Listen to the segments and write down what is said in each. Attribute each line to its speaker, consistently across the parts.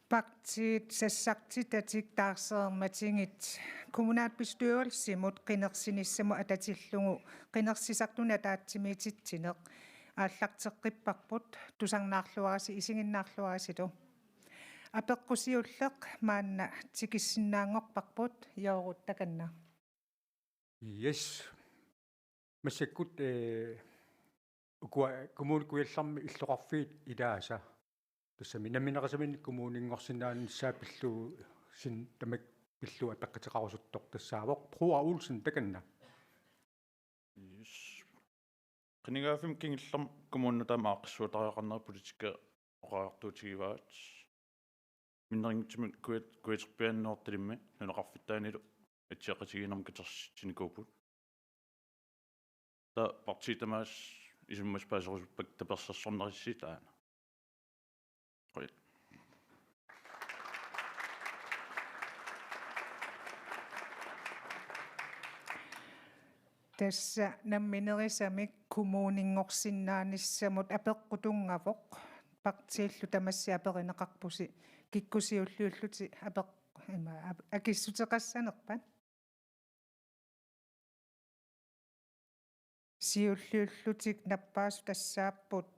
Speaker 1: Baktiit sassaktit atiktaarseermatingit kommunalbestyrelsimut qinersinissamu atatillungu qinersisartuna taatsimiititsineq ааллартеққиппарпут тусарнаарлуараси исигиннаарлуараситу апеққусиуллеқ маанна тикиссиннаангорпарпут яоруттаканна
Speaker 2: Yes масаккут ukua kommunikuillarmi illoqarfiit ilaasa тассами наминерасамин kommuninngorsinnaanissаа пиллу син тамак пиллу апеққатеқарусуттоқ тассаавоқ Pruа Olsen таканна
Speaker 3: qinigaafim kingillam kommunutaama aaqqissuutariaqarnera politika oqaartuutigivaat minneringtimut kuiterpianneortilimmi nuneqarfittaanilu атсиақатигинерм катерситиникуупут та партитамаас исуммас паасерусуппак таперсерсорнерисситаана қой
Speaker 1: тасса намминерисамик kommuninngorsinnaanissамут апеққутунгавоқ партииллу тамасси аперинеқарпуси киккусиуллиуллути апеқ има акиссутеқассанерпат сиуллиуллутик наппаасу тассааппут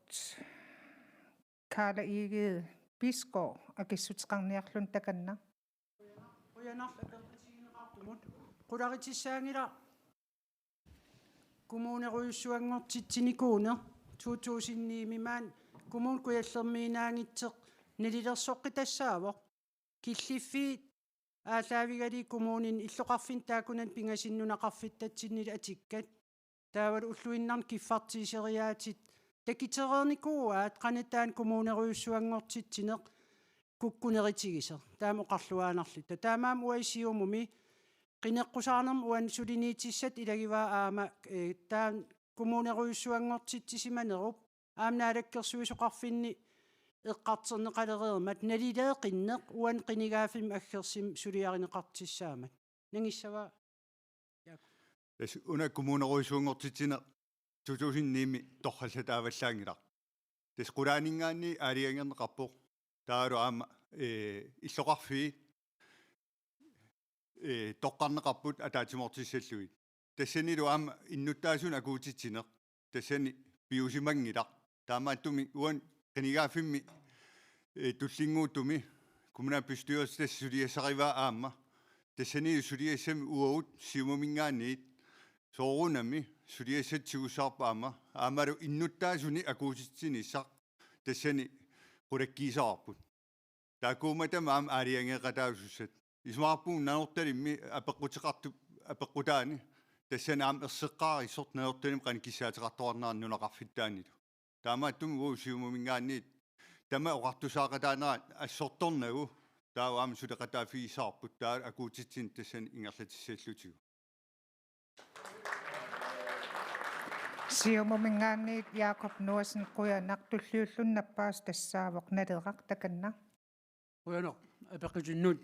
Speaker 1: Карла Игед Бисгård акиссутеқарниарлун таканна
Speaker 4: уянарла пертигинеқартумут қуларитиссаангила kommuneruissuangortittinikune 2009-мимаан коммун куяллермиинаангитсеқ налилерсоққитассаавоқ киллиффиит аалаавигали коммунин иллоқарфин таакунан пингасиннунақарфиттатсиннила атиккат таавал уллуиннарн киффартиисериаатит такитерерникууаат қанатаан коммунеруйуссуангортитсинеқ куккунеритигисер таамоқарлуаанарлита таамаам уайсиумуми qinеққусаарнерм уан сулиниитиссат илагиваа аама таан коммунеруйуссуангортитсисиманеруп аамнаалаккерсуисоқарфинни эққартернеқалереермат налилеэқиннеқ уан qinigaaфим аггерсим сулиаринеқартиссаамат нангиссава
Speaker 5: тас уна коммунеруйуссуангортитсина 2009-ми торхаллатааваллаангила тас qulaanингаанни аалиангернеқарпоқ таалу аама иллоқарфии тоққарнеқарпут атаатимортиссаллуи тассанилу аама иннуттаасун акуутитсинеқ тассани пиусимангилақ таамааттуми уан qinigaaфимми туллингуутуми kommunalbestyrelse тассулиассариваа аама тассани сулиассами уаут сиумумингаанниит соорунами сулиассатсигуссаарпаама аамалу иннуттаасуни акуутитсиниссақ тассани qulakkiisarput таакууматама аама аалиангеқатаусуссат исмаарпуун наорталимми апеққутеқарту апеққутаани тассана аама ерсеққаариссорт наорталим қани киссаатеқартуарнаарнунақарфиттаанилу таамааттум уу сиумумингаанниит тама оқартусаақатаанерат ассорторнагу таа аама сулеқатаафигисаарпут таа акуутитсин тассани ингерлатиссааллутигу
Speaker 1: сиумумингаанниит Jakob Nuasen quyanaq tulliullunnappaas tassaawoq naleeqaq takanna
Speaker 4: уянақ апеққитиннут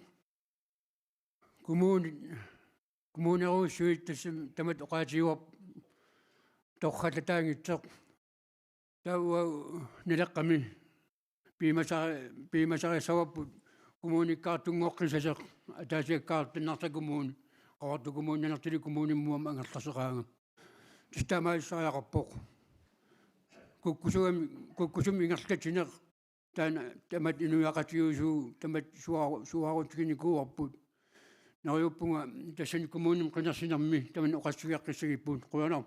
Speaker 4: kommuneruissuit тассам тамат оқаатигуап торхалатаангитсеқ тауа налеққами пимасарисаваппут kommunikkaartunngоққисасеқ атаасиаккаартиннарта коммуни қорту коммунинартили коммуниммуам ангерласеқаанга тистамаиссариақарпоқ куккусум ингерлатинеқ таана тамат инуяқатиусуу тамат суарутигиникуарпут нариуппунга тассани коммуним қинерсинерми таман оқассуиаққиссагиппут қуянар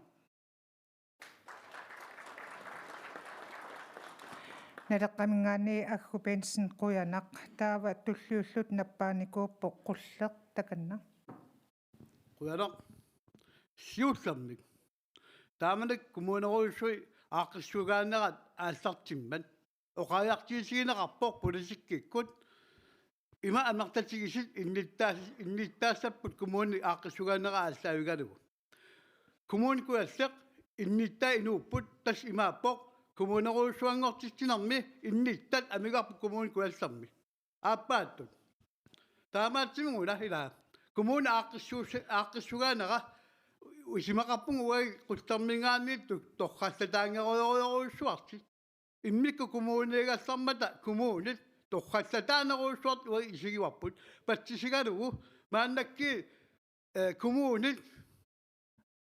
Speaker 1: налеққамингаани аггу пенсен quyanaq таава туллиуллут наппааникууппоқ qulleq takanna
Speaker 6: quyanaq сиуллерник тааманак коммунеруйссуи ааққиссугаанерат ааллартиммат оқааяартиисигинеқарпоқ политиккиккут има амнартатигисит инниттаассаппут коммуни ааққиссугаанера ааллаавигалугу коммуни куаллеқ инниттаа инууппут тас имааппоқ коммунеруйуссуангортитсинерми инниттат амигарпу коммуни куаллерми ааппааттут таамаатсимула хилаа коммуни ааққиссугаанера усимақарпугу уай quttarmingaanniittut torxallataangeruйоруйуссуарти иммикку коммунигаллармата коммунит торхаллатаанеруусsuart уи исигиварпут патсисигалугу мааннакки коммуунит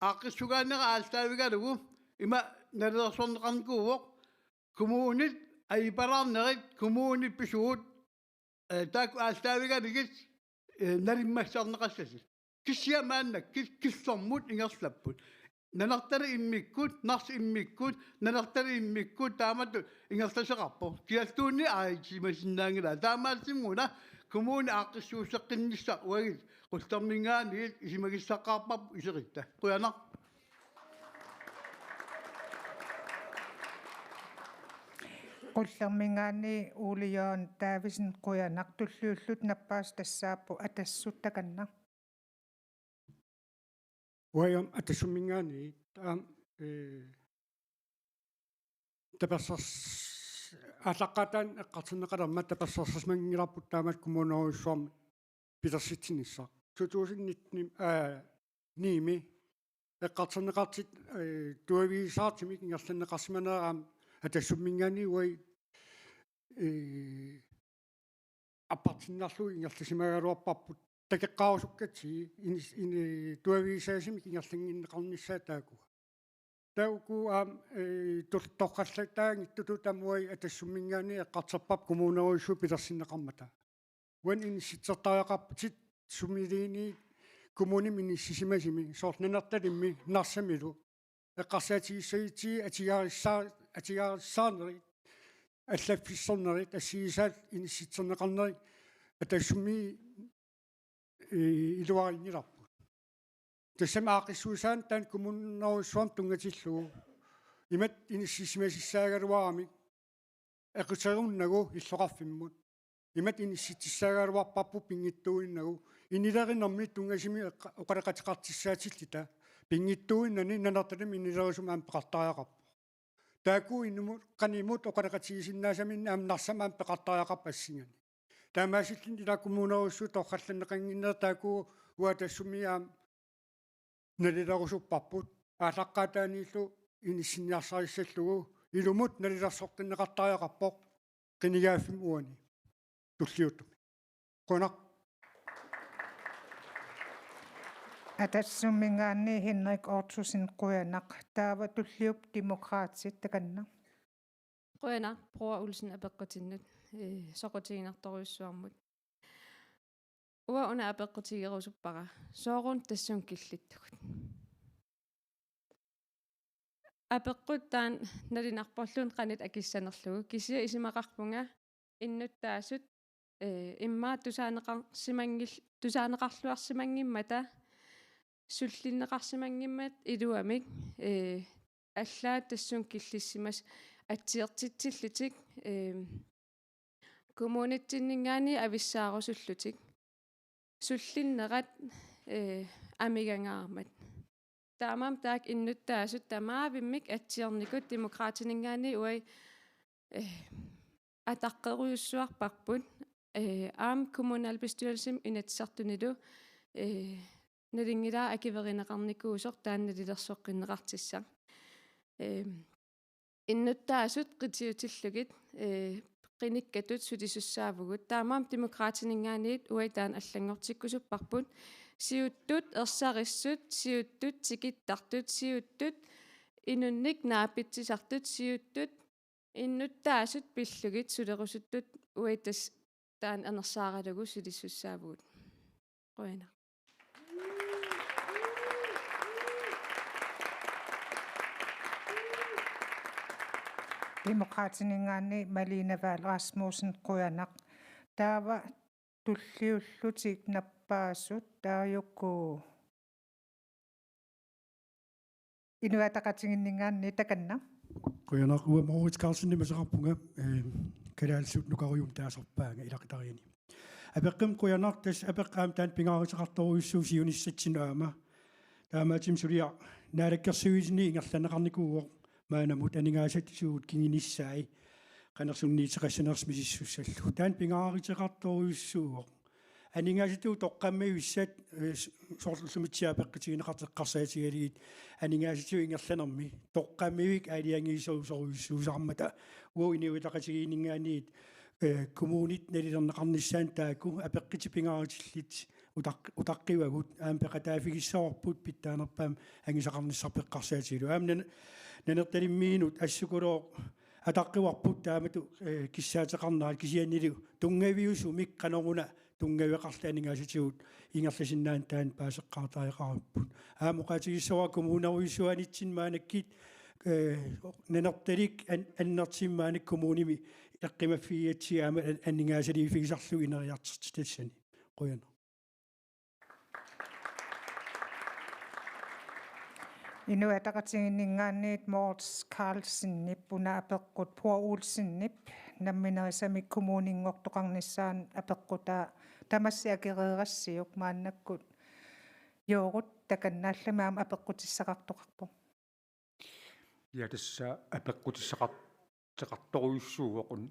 Speaker 6: ааққиссугааннера аалтаавигалугу има налерсорнеқарникууоқ коммуунит айпараарнерит коммуунит писуут таак аалтаавигалигит налиммассаарнеқассаси киссиа мааннак киллормут ингерлаппут нанартали иммиккут нарс иммиккут нанартали иммиккут таамату ингерласеқарпо киалтуунни аитимасиннаангила таамаатсимгуна коммуни ааққиссуусеққиннисса уагит qultarmingaaniit isimagissaqaarpap iseritta quyanaq
Speaker 1: qullermingaani uuliyoon taavisin quyanaq tulluullut nappaas tassaappu atassuttakannaq
Speaker 4: Uayam atassumingaani taam tapassas алаққатаан эққартиннеқаламма тапассарсасмангиларпут таамат коммуунеруйссуарми питерситсинисса 2019 ними эққартиннеқартит туависаартимик ингерланнеқарсиманераам атассуммингаани уай аппартиннарлуи ингерласимагалуарпарпут такеққарусуккати ини туависаасимик ингерлангиннеқарниссаа таакуа тауку торқаллатаангиттуту тамуай атассуммингаани эққартерпап коммуунеруйссуу питерсиннеқармата when in sitsartariaqarputit sumiliini kommunim inissisimasimi soornanertalimmi narsamilu eqqarsaatigissaiti atigarissaarneri allaffissornerit assigisaat inissitserneqarneri atassummi iluaringilarpu tassama aaqissuusaan taan kommuneruissuam tungatillugu imat inissisimasissaagaluaramik equterunnagu illoqarfimmut imat inissitissaagalуарпарпу пингиттуиннагу инилеринэрми тунgasimi оқалеқатеқартиссаатиллита пингиттуиннани нанерталами инилерисумаам пеқартариақарпу тааку иннумут қанимут оқалеқатигисиннаасаминна амнарсамаам пеқартариақарпассигани таамаасиллин илаккумуунеруссу торқалланнеқангиннер тааку уатассумиаам налилерусуппарпут аалаққатаанииллу иниссинниарсариссаллугу илумут налилерсортиннеқартариақарпоқ қинигааффим уани tulliutumi qunaq
Speaker 1: atassummingaani Henrik Ortusin quyanaq taava tulliup demokraatsit takanna
Speaker 7: quyanaq Broa Olsen apeqqutinnut soqutiginartoruissuarmut uwa una apeqqutigerusuppara soorun tassun killittugut apeqquttaan nalinarporluun qanit akissanerlugu kisia isimaqarpunga innuttaasut иммаа тусаанеқарлуарсимангиммата суллиннеқарсимангиммат илуамик аллаат тассун киллиссимас атсиертитсиллутик коммунитсиннингаани ависсаарусуллутик суллиннерат амигангаармат таамам таак иннуттаасут тамаавиммик атсиерникут демократинингаани уай атаққеруйуссуарпарпут аам kommunalbestyrelsim inatsartunilu налингилаа акиверинеқарникуусор таанналилерсоққиннеқартиссаа иннуттаасут қитиутиллугит қиниккатут сулисуссаавгут таамаам демократинингаанит уайтаан аллангортиккусуппарпут сиуттут ерсариссут сиуттут тикиттартут сиуттут инунник наапитсисартут сиуттут иннуттаасут пиллугит сулерусуттут уайтас таан анерсааралугу сулиссуссаавгут қуяна
Speaker 1: demokraatинингаани Malina Wahl Rasmussen quyanaq taava tulliullutik nappaasut taayukku inuataqatiginningaanni takanna
Speaker 8: quyanaq uwa Moritz Carlsen nimasaqarpunga kalaalsut nuqaruyum taasarpaanga ilaqitariani apeqqim quyanaq tas apeqqaam taan pingaarusaqartoruissuusiunissatsinnaama taamaatim sulia naalakkersuisini ingerlaneqarnikuuq maanamut aningaasatisuut kinginissaai qanersunniiteqassanersmisissussallu taan pingaariteqartoruissuuq aningaasitu toqqammiuissat sorlumitsiapeqqitigineqarteqqarsaatigaligit aningaasitu ingerlanermi toqqammiuik aaliangiisuusoruissuusarmata uiniutaqatigiiningaaniit kommunit nalilernaqarnissaan taaku apeqqitipingaarutillит utaqqivagut aampeqa taafigissawarput pittaanerpaam angisaqarnissarpeqqarsaatilu nanertalimmiinut assukuloo ataqqiwarput taamatu kissaateqarnaat kisiannilu tungaviusumik qanoruna tungaveqarlaaningaasutigut ingerlasinnaan taan paaseqqaartaareqarupput aamoqaatigissawaa kommunaruisuanitsin maanakkit nanertalik annertimmaanik kommunimi eqqimaffiiatsiaama anningaasaliifigisarlu ineriarterti tassani qoyana
Speaker 1: Inuataqatiginningaanniit Morts Carlsen-nip una apeqqut Pua Olsen-nip namminerisami kommuningortoqarnissaan apeqqutaa tamassiakereerassiuk maannakkut joorut takannaallamaam apeqqutissaqartoqarpo
Speaker 2: ja tassa apeqqutissaqartoruissuuvoqun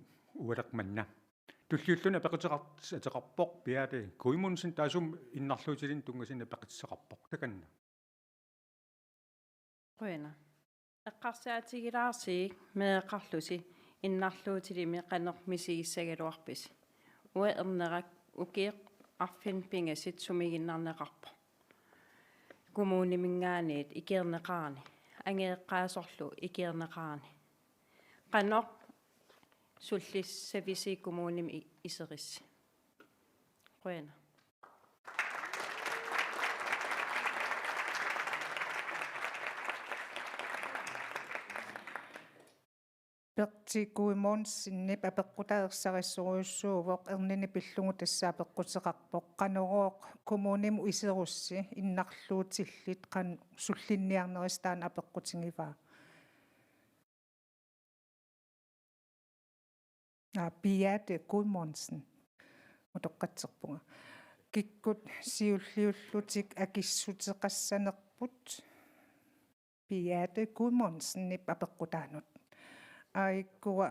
Speaker 2: ualaqmanna tulliulluna apequtseqarpoq piaate kuimunsin taasum innarluutilin tungasin apequtissaqarpoq takanna
Speaker 9: Qoyana. Eqqarsaatigilaarsiik meeqarlusi innarluutilimi qanermisigissaгаluarpis. Ua ernerak ukiiq arfin pingasit sumiginnarneqarpo. Kommunimingaaniit ikierneqaani. Angeeqqaasorlu ikierneqaani. Qanoq sullissavisi kommunimi iserissi. Qoyana.
Speaker 1: Pertikuimonsinnip apeqqutaersarissuruissuuvoq ernini pillungu tassaa peqqutseqarpoq qanorooq kommunimu iserussi innarluutillit qan sullinniarneristaan apeqqutingivaa Beate Guimonsen utoqqatserpunga kikkut siulliullutik akissuteqassanerput Beate Guimonsen-nip apeqqutaanut aikua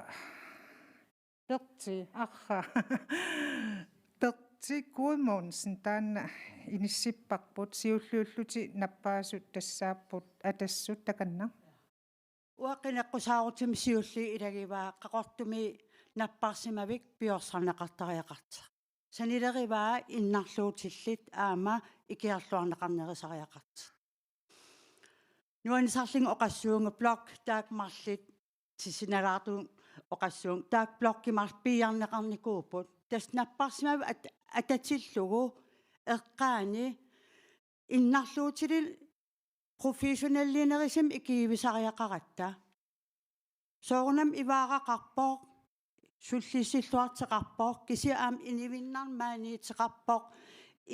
Speaker 1: Pertti Guimonsen taanna inissipparput siulliulluti nappaasut tassaapput atassut takanna
Speaker 10: uaqinaqqusaarutimi siulli ilagivaa qaqortumi napparsimavik piorsanaqartariaqarta sanilerivaa innarluutillit aama ikiarluarnaqarnerisariaqarta nuanisarling oqassuunga blok taakmarlit tisinalaartu oqassuung taak blokkimar piarneqarnikuuput tasnapparsimav atatillugu eqqaani innarluutilil professionallinerism ikiivisariaqaratta soornam ivaaraqarpoq sullisilluarteqarpoq kisiaam inivinnarmaaniiteqarpoq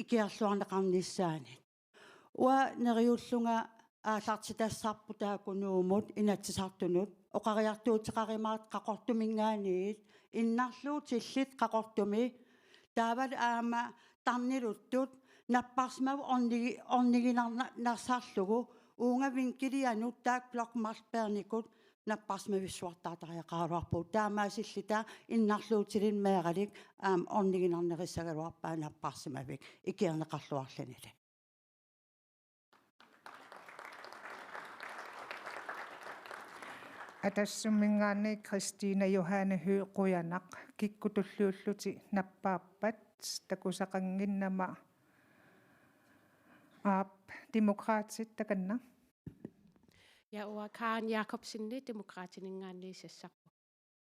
Speaker 10: ikiarluarneqarnissaanit ua neriullunga аалартитассаарпутаакунуумут инатсисартунут оқариартуутеқаримаат қақортумингааниит иннарлуутиллит қақортуми таавал аама тарнилуттут наппарсимав орнигинарсаарлугу уungавинкилианут таак блокмарперникут наппарсимависсуартаатариақаруарпут таамаасиллита иннарлуутилин меералик аам орнигинарнерissagaluarpaa наппарсимавик икиернеқарлуарланили
Speaker 1: Atassummingaanni Christina Johanne Høequjanaq kikkutulluulluti nappaappat takusaqanginnama aap demokraatit takanna
Speaker 11: Ja ua Karen Jacobsen demokraatiningaanniisassarpu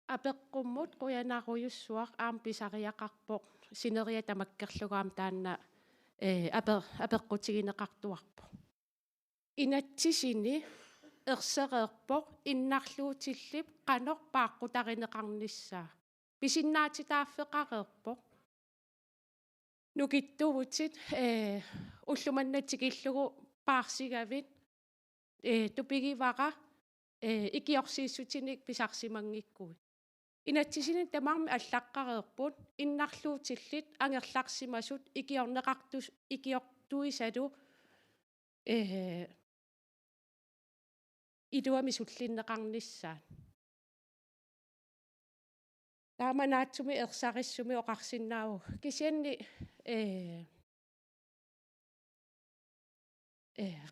Speaker 11: apeqqummut quyanaruyussuaq aampisariaqarpoq sineria tamakkerlugaam taanna apeqqutigineqartuarpu inatsisini ersereerpoq innarluutillip qanoq paaqqutarineqarnissaa pisinnaatitaaffeqareerpoq nukittuvutit ullumannatikillugu paarsigavit tupigivaqa ikiorsiissutinik pisarsimangikkuit inatsisini tamarmi allaqqareerput innarluutillit angerlarsimasut ikiortuisalu iduami sullinneqarnissaan taamanaatсуми ерсарissumi oqarsinnaagu kisianni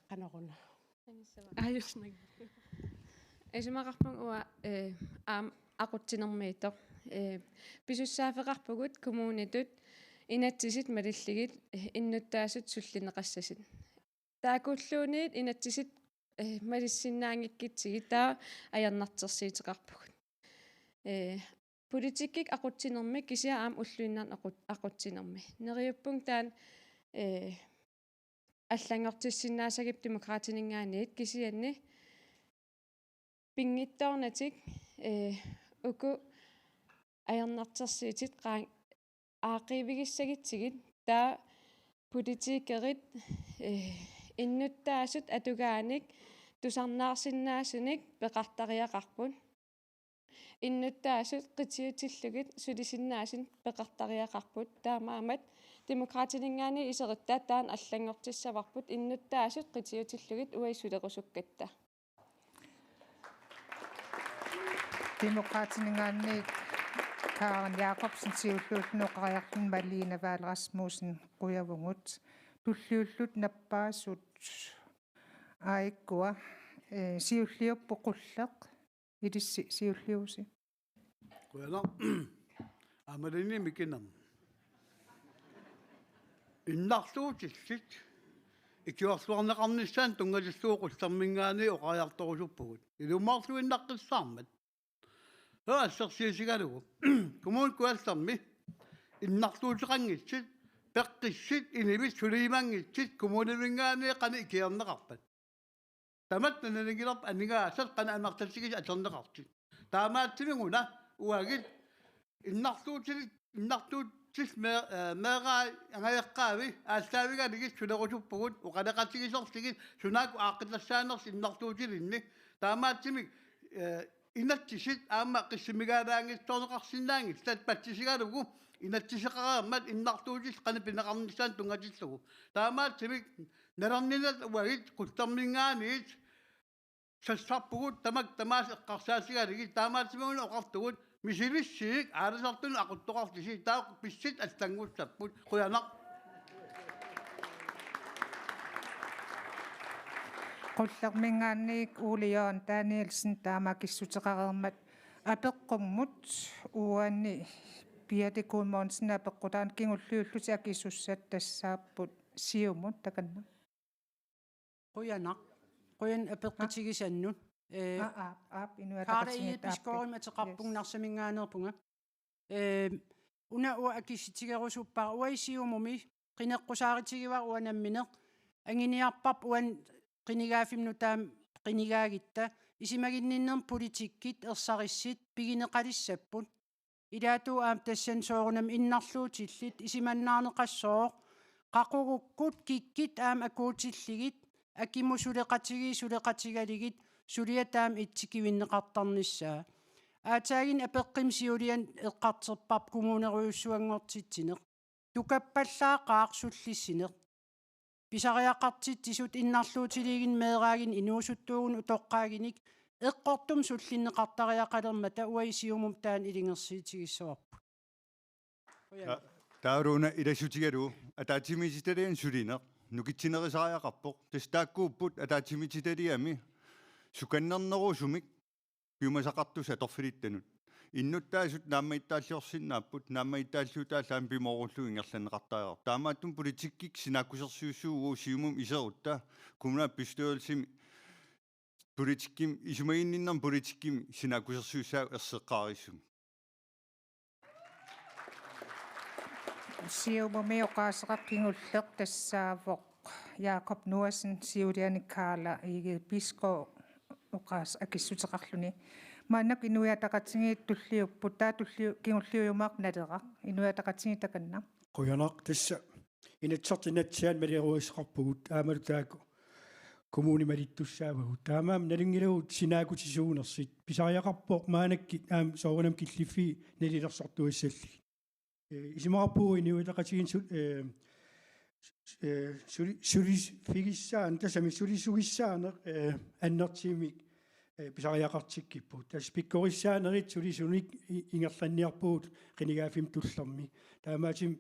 Speaker 11: qanoruna
Speaker 7: ajusnag esimaqarpang ua aqutsinermiitoq писуссаафеқарпугут коммуунитут инатсисит малиллигит иннуттаасут суллинеқассасит таакууллуунит инатсисит малиссиннаангиккитсиги таа аярнартерсиитеқарпугут политиккик ақутсинерми кисиа аам уллуиннарн ақутсинерми нериуппун таан аллангортиссиннаасагип демократинингаанит кисианни пингитторнатик уку аярнартерсиитит qaang аақивигиссагитсигит таа политикерит иннуттаасут атугааник тусарнаарсиннаасуник пеқартариақарпут иннуттаасут қитиутиллугит сулисиннаасин пеқартариақарпут таамаамат демократинингаани исериттаа таан аллангортиссаварпут иннуттаасут қитиутиллугит уайсулеқусуккатта
Speaker 1: демократинингаани Karen Jacobsen siulluutnuqariarlun Malina Wahl Rasmussen quyavungut tulluullut nappaasut aikkua siulliuppuqulleq ilissi siulliusi
Speaker 6: Kuala amarini mikinam innarluutillit ikiorluarneqarnissaan tungalisuuqullermingaani oqajartorusuppugut ilumarluinnaqqissaarmat ассерсиисигалугу коммун куаллерми иннарлуутеқангитсит пеққиссит инивит сулимангитсит коммунивингаани қани икиернеқарпат тамат нанагилерп аннигаасат қана амарталсигис атернеқартит таамаатсимигуна уагит иннарлуутис мегаа ангаеққаави ааллаавигалигис сулерусуппугут уқалеқатигисорсигис сунаак ааққиллассаанерс иннарлуутилинни таамаатсимик инаттисит аама қиссимигаалаангитторнеқарсинаангит тат патсисигалугу инаттисеқарааммат иннартуутис қана пинеқарниссаан тунгатиллугу таамаатсимик налернинат уагит қултармингаанит сассарпугут тамак тамаас эққарсаасигалиги таамаатсимигуна оқартугут мисилиссиик ааласартун ақуттоқартиси таа писсит аллангуссаппут қуянақ
Speaker 1: qullermingaanniik uuliyoon Danielsen taamakissuteqareermat apeqqummut uanni piatikuumoonsina apeqqutaan kingulluulluti akissussat tassaapput siumut takanna
Speaker 10: Quyanaq quyan apeqqitigisannut
Speaker 1: aap inuataqatinit
Speaker 10: piskorim ateqarpungnarsamingaanerpunga una u akissitigerusuppar uaisiumumi qineqqusaaritsigivaq uanammineq anginiarpap uan qinigaafimnutaam qinigaagitta isimaginninnerm politikkit ersarissit pigineqalissapput ilaatu aam tassan soorunam innarluutillit isimannaarneqassooq qaqurukkut kikkit aam akuutilligit akimusuleqatigaligit suliataam ittikivinneqartarnissaa aataagin apeqqimsiulian eqqarterpap kumuuneruussuangortitsineq tukappallaaqaarsullissineq pisariaqartit tisut innarluutiligin meeraagin inuusuttuugun utoqqaaginik eqqortum sullinneqartariaqalermata uaisiumum taan ilingersiitigissuarput
Speaker 5: taaruna ilasutigalu ataatimisitalien sulineq nukitsinerisaariaqarpoq tastaakkuupput ataatimisitaliyami sukannernerusumik piumasaqartus atorfilittanut иннуттаасут нааммаиттааллиорсиннааппут нааммаиттааллуутааллаам пиморуллу ингерланеқартаажар таамааттум политиккик синаккусерсуусуугуу сиумум исерутта кумнаа пистуалсими политикким исумагинниннам политикким синаккусерсуусаа ерсеққаариссум
Speaker 1: siumumioqaasеқаркингуллеқ тассаавоқ Jakob Nuersen siulianikkaala igi pisko uqaas akissutеқарлуни маанак инуятақатсиги туллиуппут таа туллиу кигуллиуйумаақ налеqa инуятақатсиги таканна
Speaker 8: quyanaq tassa inatsortinatsiaan maliruisqarpugut aamalu taaku kommuni malittussaavagut taamaam nalungilagut sinaakutisuunersit pisariaqarpoq maanakki aam soorunam killiffi nalilersortuassalli isimaqarpuu inuitaqatigin sulis figissaan tasami sulisugissaaneq annertiimik pisariaqartikkippu tas pikkorissaanerit sulisunik ingerlanniarpuut qinigaafim tullermi taamaatim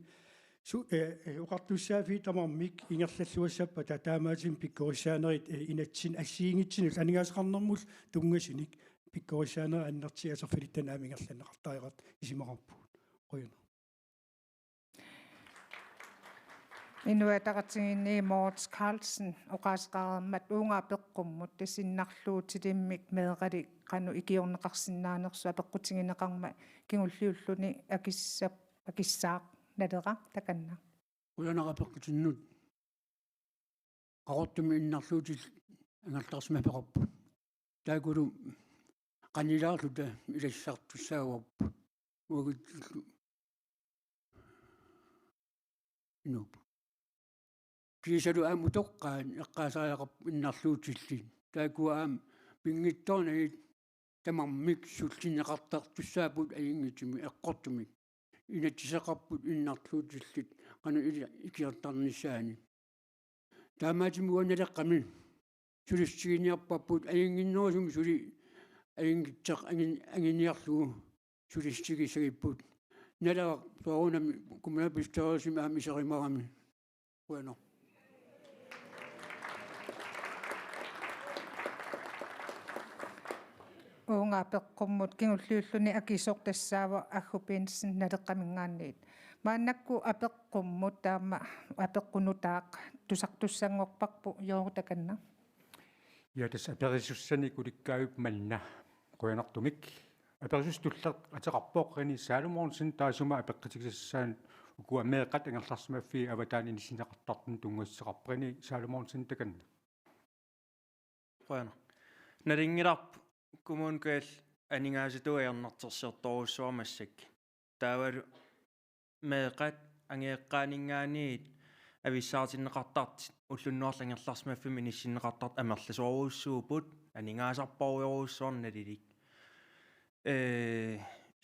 Speaker 8: uqartussaafi tamarmik ingerlalluassappa taamaatim pikkorissaanerit inatsin assiingitsinul anigaasqarnermul tungasinik пиккорисаанера аннертиасерфилиттан аамингерланеқартариqat исимақарпугут қуйуна
Speaker 1: Inuataqatiginni Morts Carlsen oqaasqaarmat uungaappeqqummut tassinnarluutilimmik meeqali qanu ikiorneqarsinnaanersu apeqqutigineqarma kingulliulluni akissaaq nalera takanna
Speaker 10: Uyanaqapeqqutinnut qaqortumi innarluutil angaltarsma peqarpu taakulu qanilaarluta ilassartussaaguarpu uagittillu inuupu kiisalu aamu toqqaan eqqaasaajaqarpu innarluutilliin taakua aam pingittoornagit tamammik sullineqartartussaaput ayingitimi eqqortumik inatisaqarput innarluutillit qanu ikiartarnissaani taamaatimu uanaleqqami sulissigiiniarpapput ayinginnoosum suli ayingitseq anginiarlugu sulissigisagipput nalava soorunami kommunalbestørrelsesimi aam iserimarami bueno
Speaker 1: uungaappeqqummut kingulliulluni akisortassaava aggupiinsin naleqqamingaanniit maannakku apeqqummut taama apeqqunutaaq tusartussangorparpu yoorutakanna
Speaker 2: Ja tässä aperisussani kulikkaayup manna qoyanartumik aperisus tulleq ateqarpooqqini saalumornsin taasuma apeqqitigisassaan ukua meeqat angerlarsmaffi avataanini sineqartartun tunguisseqarprini saalumornsin takanna
Speaker 12: Bueno. Naringirap kumun kel aningaasituajernartersiortoruussuarmassak. Taavalu meeqat angeeqqaaningaaniit avissaatinneqartartit ullunnuarlangerlarsmaffimi nissinneqartart amerlasuoruussuuput aningaasarpaujoruussuarnalilik.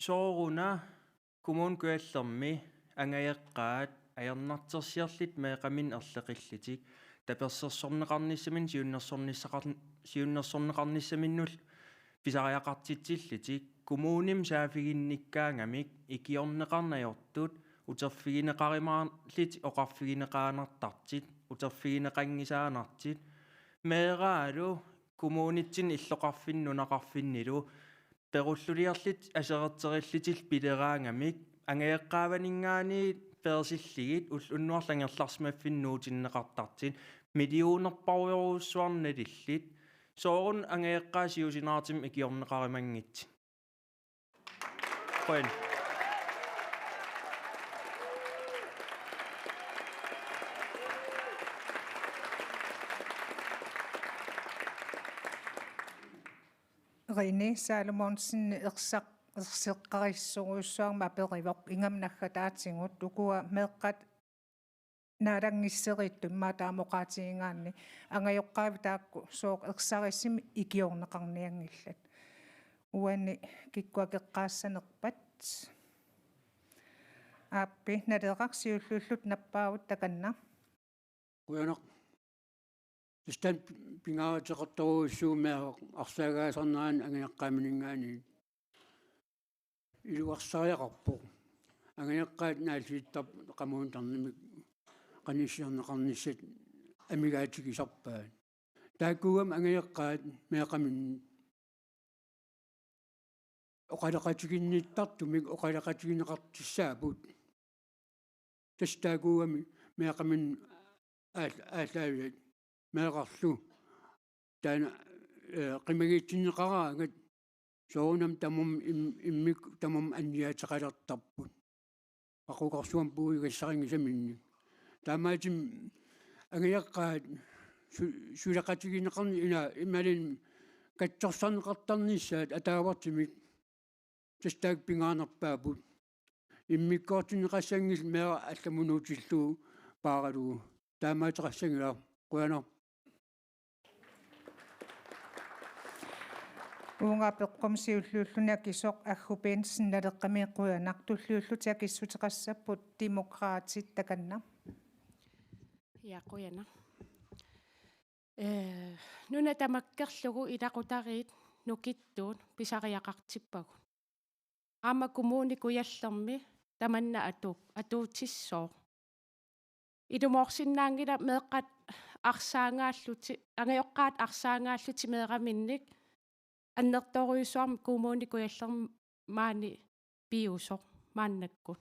Speaker 12: Sooruna kumun kuallermi angaeqqaat ajernartersiarlit meeqamin erleqillitik таперсерсорнеқарниссамин сиуннерсорнеқарниссаминнул писариақартитсиллитик кумууним саафигинниккаангамик икиорнеқарнаёртут утерфигинеқаримаарлит оқарфигинеқаанартартит утерфигинеқангисаанартит меераалу кумуунитсин иллоқарфиннунақарфиннилу перуллулиарлит асеретериллитил пилераангамик ангеэққааванингаани персиллигит уннуарлангерларсмаффиннуутиннеқартартит миллионерпауйоруусsuarналиллит соорун ангеэққаасиусинаартим икиорнеқаримангит қойн
Speaker 1: Rene Salomonsen erseqqarissuruussuarma aperivoq ingamnaggataatigut ukua meeqqat naalangisseriittumma taamoqaatigingaanni angajoqqaavi taakku sooq ersarissim ikiorneqarniangillat uani kikkuakeqqaassanerpat aappi naleqarsiullullut nappaavut takanna
Speaker 10: uyanaq Stan pingaatiqartoruussuumea arsaagaasarnaan angaeqqaaminingaani iluarsariaqarpoq angaeqqaat naaliittar qamuuntarnimik qanissiarneqarnissat amigaatigisarpaat taakkuugam angaeqqaat meeqamin oqalaqatiginniittartumik oqalaqatigineqartissaaput tastaakuugami meeqamin aallaaviat meeqarlu taana qimagitsinneqaraagat soonam tamum immik tamum anniateqalertarput aquqarsuam puuigassaringisaminni taamaatim angaeqqaat sulaqatigineqarni ina imalin katsorsarneqartarnissaat ataavartimik tastaak pingaanerpaaput immikkoortinneqassangil meera allamunuutilluu paaralugu taamaateqassangila quana
Speaker 1: uungaappeqqumsiulluullunak aggupiinsin naleqqamiiqquyanartulluulluti akissuteqassapput demokraatit takanna
Speaker 11: Quyanaq nuna tamakkerlugu ilaqutariit nukittuun pisariaqartippagu aama kumuuni kuyallermi tamanna atuutissoo ilumorsinnaangila meeqqat arsaangaalluti angajoqqaat arsaangaalluti meeqaminnik аннерторуйуссуарми кумууни куяллерми маани пиусо мааннаккут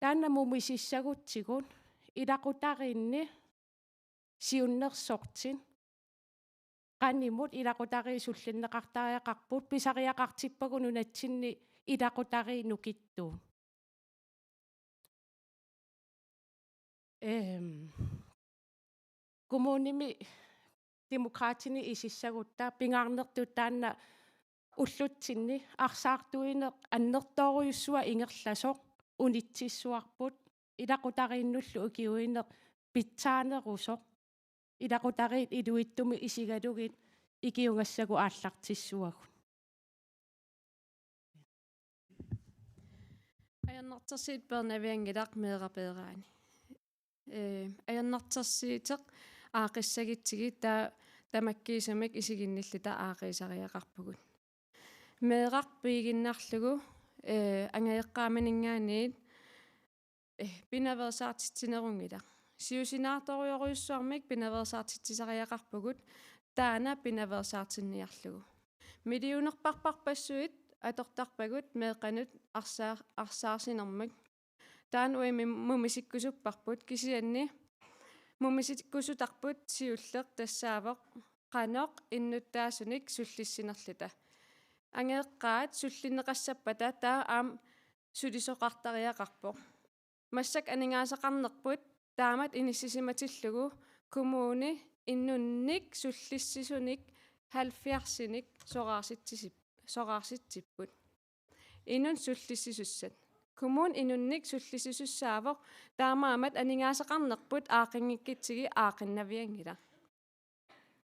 Speaker 11: таанна мумисиссагутсигут илақутариинни сиуннерсортин qanimut ilaqutariisullinneqartariaqarput pisariaqartippagu nunatsinni ilaqutariinukittuun kommunimi demokraatini isissaguttaa pingaarnertu taanna ullutsinni arsaartuineq annertooruyussua ingerlasoq unitsissuarput ilaqutariinnullu ukiuineq pitsaanerusoq ilaqutariit iluittumi isigalugit ikiungassagu aallartissuagu
Speaker 7: ajannartarsiit pernaviangilaq meerapeeraani ajannartarsiiteq aaqissagitsigit tamakkiisamik isiginnillita aaqiisariaqarpugut meeqarpiiginnarlugu angaeqqaamaningaaniit pinaversaartitsinerungila siusinaartorioruyussuarmik pinaversaartitsisariaqarpugut taana pinaversaartinniarlugu miliunerparparpassuit atortarpagut meeqanut arsaarsinermak taan uimi mumisikkusupparput kisianni mumisikkusutarput siulleq tassaavoq qanoq innuttaasunik sullissinerlita angeeqqaat sullinneqassappata taa aam sulisoqartariaqarpoq масsak aningaasaqarnerput taamat inissisimatillugu kumuuni innunnik sullissisunik 70-sinik soqaarsitsipпут innun sullissisussat kumuun innunnik sullissisussaaவோq taamaamat aningaasaqarnerput aaqingikkitsigi aaqinnaviangila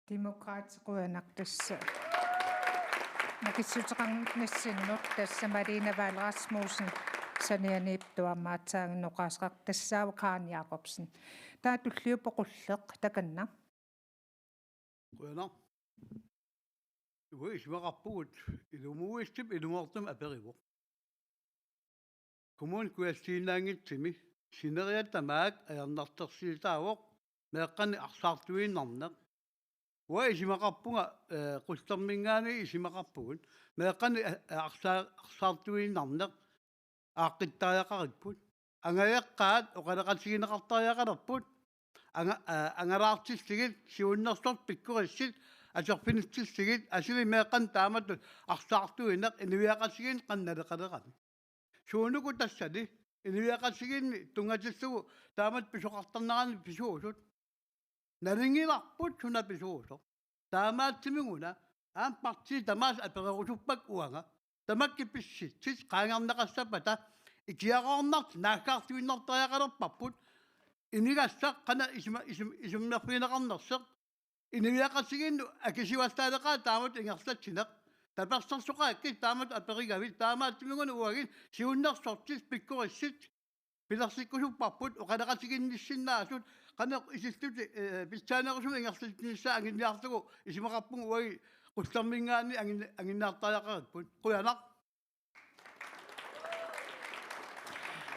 Speaker 1: demokraatikuanaqtassa nakissuteqarnissinnoq tassa Marina Val Rasmussen sanianiiptuammaatsaagnoqaasqaq tassaavu Karen Jacobsen taatulliupoqulleq takanna
Speaker 6: Kuana. Ismaqarpugut ilumuistip ilumortum aperivoq. Kommunen kuassiinaangitsimi sineriattamaak ajarnartersiitaavoq meeqqani arsaartuinnarneq. Ismaqarpunga qustarmingaani ismaqarpugut meeqqani arsaartuinnarneq aaqittaajaqaripпут angaeqqaat oqalaqasigineqartariaqalerput angalaartissigit siunnersort pikkurissit aserfinitsissigit asili meeqqan taamatut arsaartuineq iniviaqasigin qannaleqaleqami suunuku tassali iniviaqasiginni tungatissugu taamat pisoqartarnerani pisuusut nalingilarput suna pisuusoq taamaatsimiguna aam partii tamaas apererussuppak uanga tamakki pissitsis qaangarneqassapata ikiaqaornart naakkaartuinnartariaqalerparput inigassaq qana isummerfiineqarnerseq iniviaqasiginnu akisiwastaaleqaa taamat ingerlatsineq tapersarsoqaakki taamat aperigavit taamaatsimiguna uagin siunnersortis pikkurissit pilersikkusupparput oqaleqasiginnissinnaasut qana isissuti pitsaanerusum ingerlatsinissa anginniarlugu isimaqarpungu uagi qustarmingaani anginnaartariaqaripput quyanaq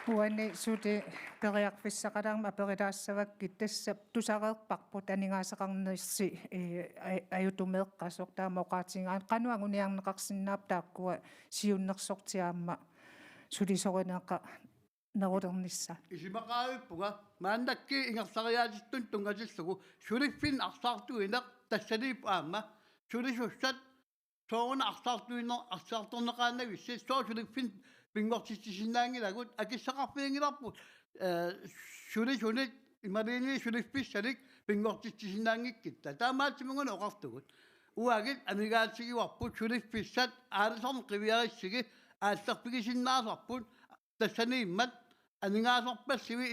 Speaker 1: Uani suti periaqfissaqalarma aperilaassavakkit tassa tusareerparput aningaasaqarnerssi ajutumeeqqasoq taamoqaatingaan qanuanguniarneqarsinnaap taakkua siunnersortiaamma sulisorineeqa nerulernissa
Speaker 6: isimaqaavippuga maannakki ingersariaatittun tungatillugu suliffin arsaartuineq tassaliip aamma sulisussat sooruna arsaartorneqaannavissi soo suliffin pingortitsisinaangilagut akissaqarfiingilarput sulisunit imaliini suliffissalik pingortitsisinaangikkitta taamaatsimuguna oqartugut uagit amigaatigiwarput suliffissat aalisorn qiviarissigi aallerpigisinnaasarput tassaniimmat aningaasarpassivi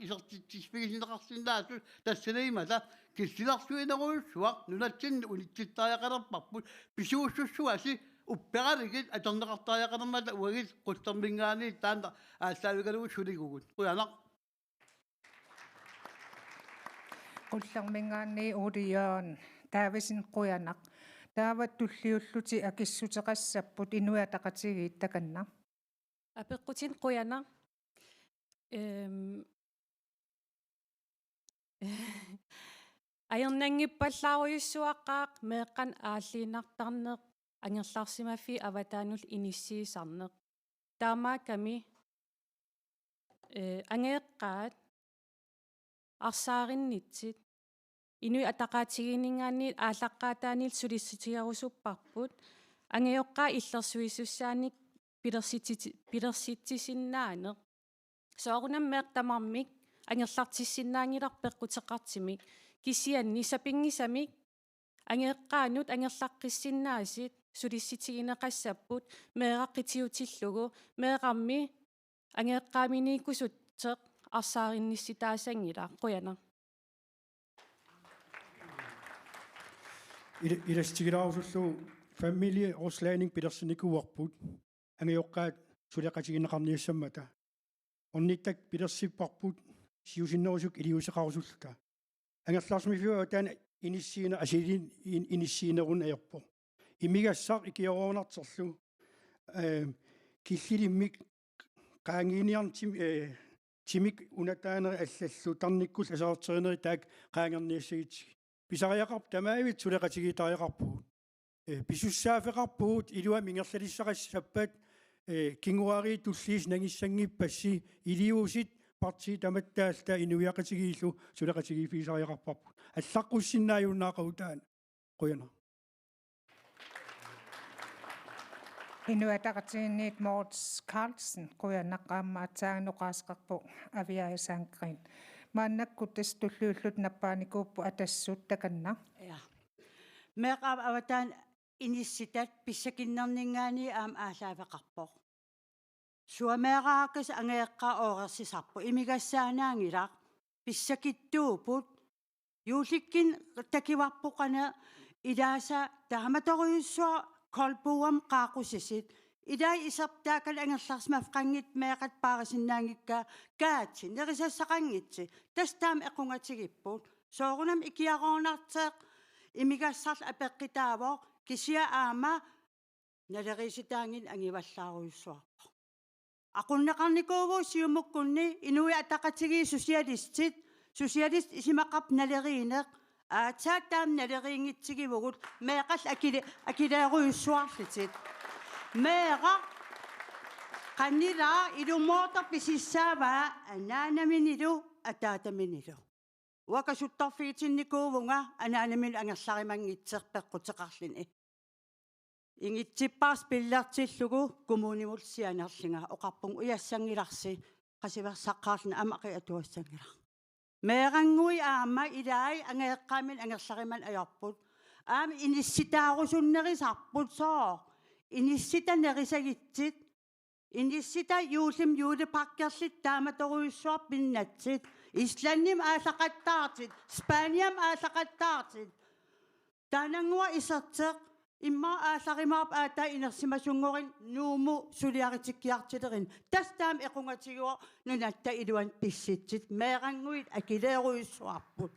Speaker 6: isertitsispigisinneqarsinnaasut tassaniimata kissilarsuineruyussuaq nunatsinni unitsittaajaqalerparput pisuussussuasi uppeqaligit atorneqartariaqalermata uagit qustarmingaani taanta aalsaavigalugut suligugut quyanaq
Speaker 1: qullarmingaanni uliyoon taavisin quyanaq taavat tulliulluti akissuteqassapput inuataqatigiit takanna
Speaker 11: apeqqutin quyana ajernanngippallaaruyussuaqqaaq meeqqan aalliinartarneq ангерларсимаффи аватаанул иниссиисарнеq таамааками ангеэккаат арсаариннитсит инуи атақаатигинингаанни ааллаққаатаанил сулисситигарусуппарпут ангеоққаа иллерсуисуссааник пилерситсисиннаанеq соорунаммеэқ тамармик ангерлартиссиннаангиларпеққутеқартимик кисианни сапингисамик ангеэққаанут ангерлаққиссиннаасит сулисситигинеқассаппут меэқаққитиутиллугу меэқарми ангеэққааминикусуттеқ арсаариннисситаасангила қуяна
Speaker 8: иластигилаарусуллу фамилия орслаанинг пилерсиникуарпут ангеоққаат сулеқатигинеқарниассаммата орниттак пилерсиппарпут сиусиннерусук илиусеқарусуллута ангерлаарсмифиуа таана иниссиина асилин иниссиинерун аерпо имигассаар икиороонартерлу киллилиммик qaangiiniartim timik unataaneri аллаллу тарниккул асаортеринери таак qaangerniassagit pisariaqarp tamaavit suleqatigitaariqarpuut pisussaaфеqarpuut ilua mingerlalissaqassappat kinguari tulliis nangissangipassi iliusit parti tamattaalta inuiaqatigiillu suleqatigiifiisariaqarparput аллаққуссиннааюннаақауtaan quyana
Speaker 1: Inuataqatiinniit Morts Carlsen quyannaqqaammaatsaannoqaasqarpu aviaisaankrin maannakkut tulluullut nappaanikuuppu atassut takanna
Speaker 13: ja meeqaam avataan inissitat pissakinnerningaani aam aasaavеqarpoq suameeqaakas angeeqqaa oorersisarpu imigassaanaangilaq pissakittuuput yuulikkin takivarpuqana ilaasa taamatoriussua kolpuam qaaqusisit idai isartaakal angerlarsmaf qangit meeqat paarisinnaangikka kaatsi nerisassaqangitsi tastaam equngatigippuut soorunam ikiaroonarteeq imigassarl apeqqitaavo kisia aama nalerisitaangin angivallaaruissuarpo aqunneqarnikuuvu siumukkunni inui ataqatigi socialist isimaqap naleriineq aataam naleriingitsigivugul meeqal akilaaruissuarlitit meeqa qannilaa ilumootor pisissaavaa anaanaminilu ataataminilu wakasuttarfiitinnikuuvunga anaanamin angerlarimangitserpeqquteqarlini ingitsippaars pillartillugu kommunimulsianerlinga oqarpung uyassangilarsi qasiversaqqaarlina amaqi atuassangila meerangui aama ilaai angeeqqaamin angerlariman ajarput aami inissitaarusunnerisarput soo inissitanerisagitsit inissita yuulim yuulipakkerlit taamatoruissuar pinnatsit islannim aallaqattaartit spaniam aallaqattaartit taanangua iserteq imma aallarimaarp aataa inersimasungorin nuumu suliaritikkiartilerin tastaam equngatiguo nunatta iluan pissitsit meeranguit akileeruissuarput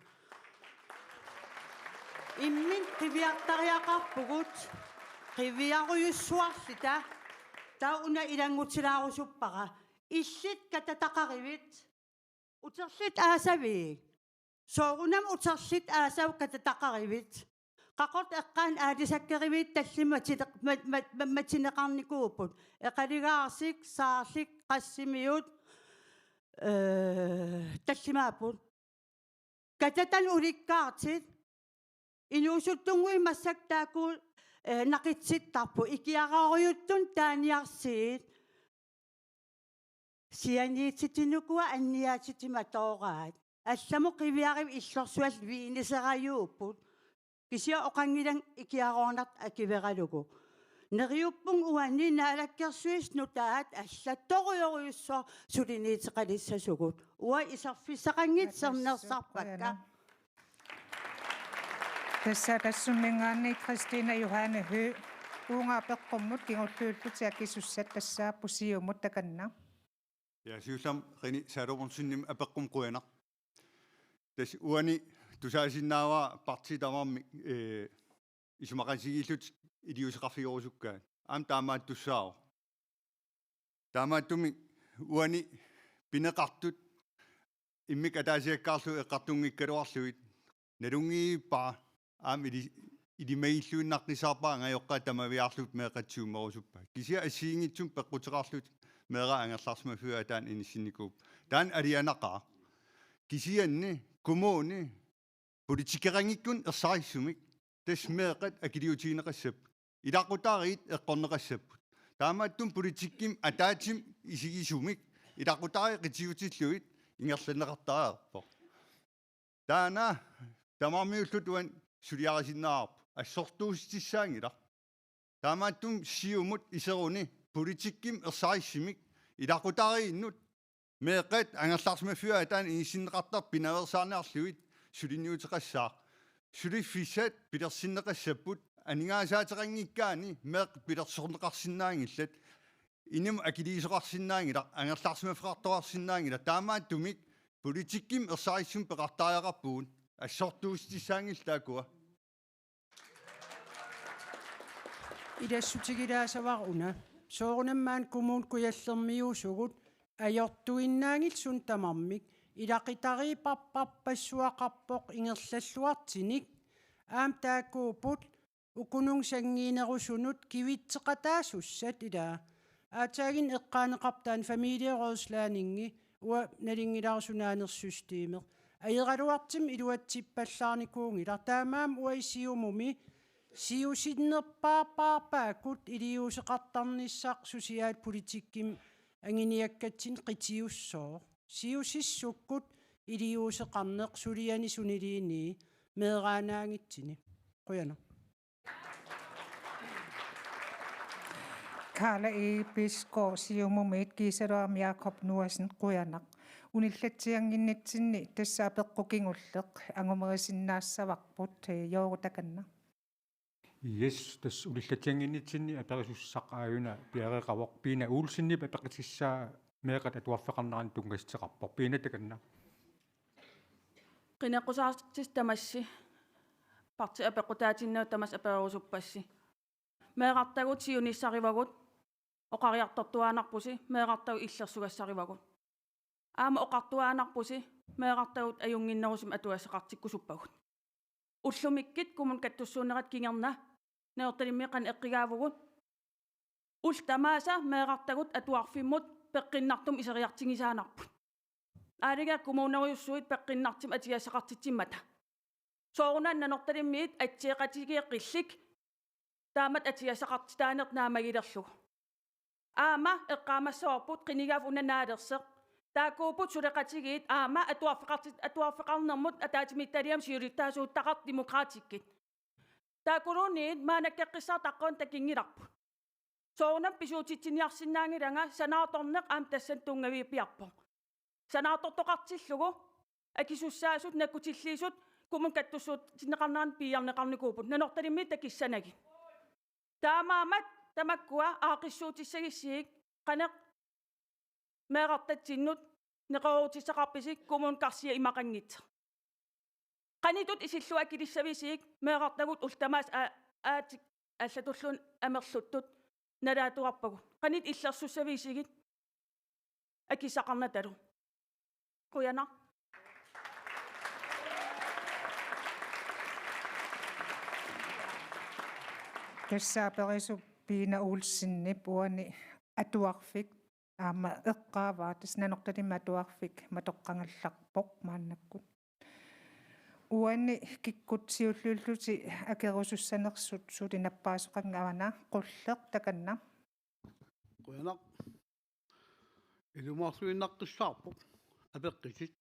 Speaker 13: immin qiviartariaqarpugut qiviaruyussuarlita tauna ilangutilaarusuppaqa illit katataqarivit uterlit aasavi soorunam uterlit aasav katataqarivit qaqort eqqaan aalisakkerivit tallimatsineqarnikuuput eqaligaarsik saarlik qassimiut tallimaaput katatan ulikkaartit inuusuttungui massaktaakul naqitsittarpu ikiaraaruyuttun taaniarsiit sianiitsitinnukua anniaatitimatoораат алламу qivиарив иллорсуал виинисераjuupput kisia oqangilang ikiaroonart akiveralугу neriuppung uanni naalakkersuis nutaat allattorioriussor suliniiteqalissasugut ua isarfissaqangitsernersarpakka
Speaker 1: Tässä tassummingaanni Kristiina Johanne Hø uungaapеққуммут кигуллууллутиаккисуссат тассааппу сиумут таканна
Speaker 5: Ja siusam qini saarumunsunnim apeqqum quyanaq tas uani tusaasinnaava partitamarmi isumaqasigillut iliuseqarfigorusukkaat aam taamaat tussaao taamaattumi uani pineqartut immik ataasiakkaarlu eqqartungikkaluarluit nalungiippaa aam идимаиллуиннартисарпаа ангайоққа тамавиарлут меэқатсуумерусуппа кися ассиингитсум пеққутеқарлут меэра ангерларсмафуа таан иниссинникууп таан алианақаа кисианни коммуни политикерангиккун ерсариссумик тас меэқат акилиутиинеқассап илақутаариит эққорнеқассаппут таамааттум политикким атаатим исигисумик илақутаари қитиутиллуит ингерланеқартаарпо таана тамармиуллутуан сулиарисиннаарп ассортуустиссаангила таамааттум сиумут исеруни политикким ерсариссимик илақутаарииннут меэқат ангерларсмафуа таан иниссиннеқартар пинаверсаарниарлуит сулинниутеқассаа сулиффисат пилерсиннеқассаппут анингаасаатерангиккаани меэқ пилерсорнеқарсинаангиллат иним акилиисоқарсинаангила ангерларсмафеқартуарсинаангила таамааттумик политикким ерсариссум пеқартаариақарпугун ассортуустиссаангил таакуа
Speaker 14: илассутигилаасаваруна соорунаммаан кумуун куяллермиусугут ajortuinnaangit sun tamarmik ilaqitariipparparpassuaqarpoq ingerlalluartinik aam taakkuuput ukunungsangiinerusunut kivitseqataasussat ilaa aataagin eqqaaneqartaan familierådslaaningi ua nalingilarsunaanersysteemeq ajeraluartim iluatsippallarnikuungila taamaam uaisiumumi siusinnerpaarpaarpaakut iliuseqartarnissaq susiaat politikkim anginiakkatsin qitiussoo siusissukkut iliuseqarneq suliani suniliini meeraanaangitsini quyana
Speaker 1: Karla Ebisko siumumit kiisaluam Jakob Nuasen quyanaq unillatsianginnitsinni tassaapeqqukingulleq angumerisinnaassavarput joorutakanna
Speaker 2: Yes, tas ulillatianginnitsinni aperisussaaqaayuna piareqavoq piina uulsinni papeqissaa meeqat atuaffeqarnaran tungasteqarpoq piina takanna
Speaker 11: qinaqusaartis tamassi parti apequtaatinnaut tamas aperusuppassi meeqartagut siunissarivagut oqariartortuaanarpusi meeqartagu illersugassarivagut aama oqartuaanarpusi meeqartagut ajunginnerusum atuassaqartikkusuppagut уллумиккит кумун каттуссуунерат кингерна неорталиммеқан эққигааvugut ул тамааса меэқартагут атуарфиммут пеққиннартум исериартигисаанарпут аалига кумуунериуссуит пеққиннартим атиассақартитсиммата соорунан нанорталиммиит атсиеқатигиеққиллик таамат атиассақартитаанерт наамагилерлугу аама эққаамассаварпут қинигаав унанаалерсеқ таакуупут сулеқатигиит аама атуарфеқарнэрмут атаатимитталиам сиулиттаасууттақарт демократиккит таакулуунниит маанаккеққиссаар таққуун такингиларпут соорунам писуутитсиниарсинаангиланга санааторнеқ аам тассан тунгавиипиарпо санаатортоқартиллугу акисуссаасут накутиллиисут кумун каттуссуут синеқарнеран пиарнеқарникуупут нанорталимми такиссанаги таамаамат тамаккуа аақиссуутиссагиссиик қанеқ меэқартатсиннут неқоруутиссақарписик кумун карсия имақангит қанитут исиллуа килиссависиик меэқартагут ултамаас аатик аллатуллун амерлуттут налаатуарпагу қанит иллерсуссависигит акисақарнаталу қуяна
Speaker 1: тассааперису пиина уулсинни пуани атуарфик аама эққааваа таснанорталима атуарфик матоққангалларпоқ мааннаккут уанни киккут сиуллууллути акерусуссанерсут сулинаппаасоқангавана қуллеқ таканна
Speaker 6: quyana ilumаарсуиннаққиссаарпоқ апеққисит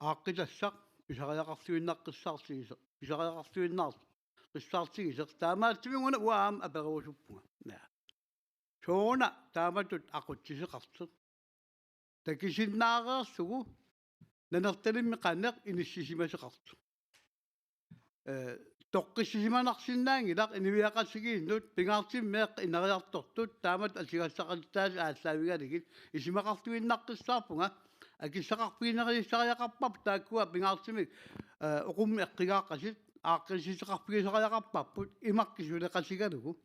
Speaker 6: ааққитассақ исариақарсуиннаққиссаарсиисе исариақарсуиннаарс қиссаартигисеқ таамаатсимингуна уаам аперуусуппунга на соона тааматут ақутсисеқартеқ такисиннаареерсугу нанерталимми қанеқ иниссисимасеқарту тоққиссисиманарсинаангилақ инивиақассигииннут пингаартиммеэқ инариартортут таамат асигассақаттаас ааллаавигалигит исимақартуиннаққиссаарпунга акиссақарпигинерииссариақарпап тааккуа пингаартимик оқумми эққигааққасит аақкисисеқарпигисариақарпаппут имақкисулеқасигалугу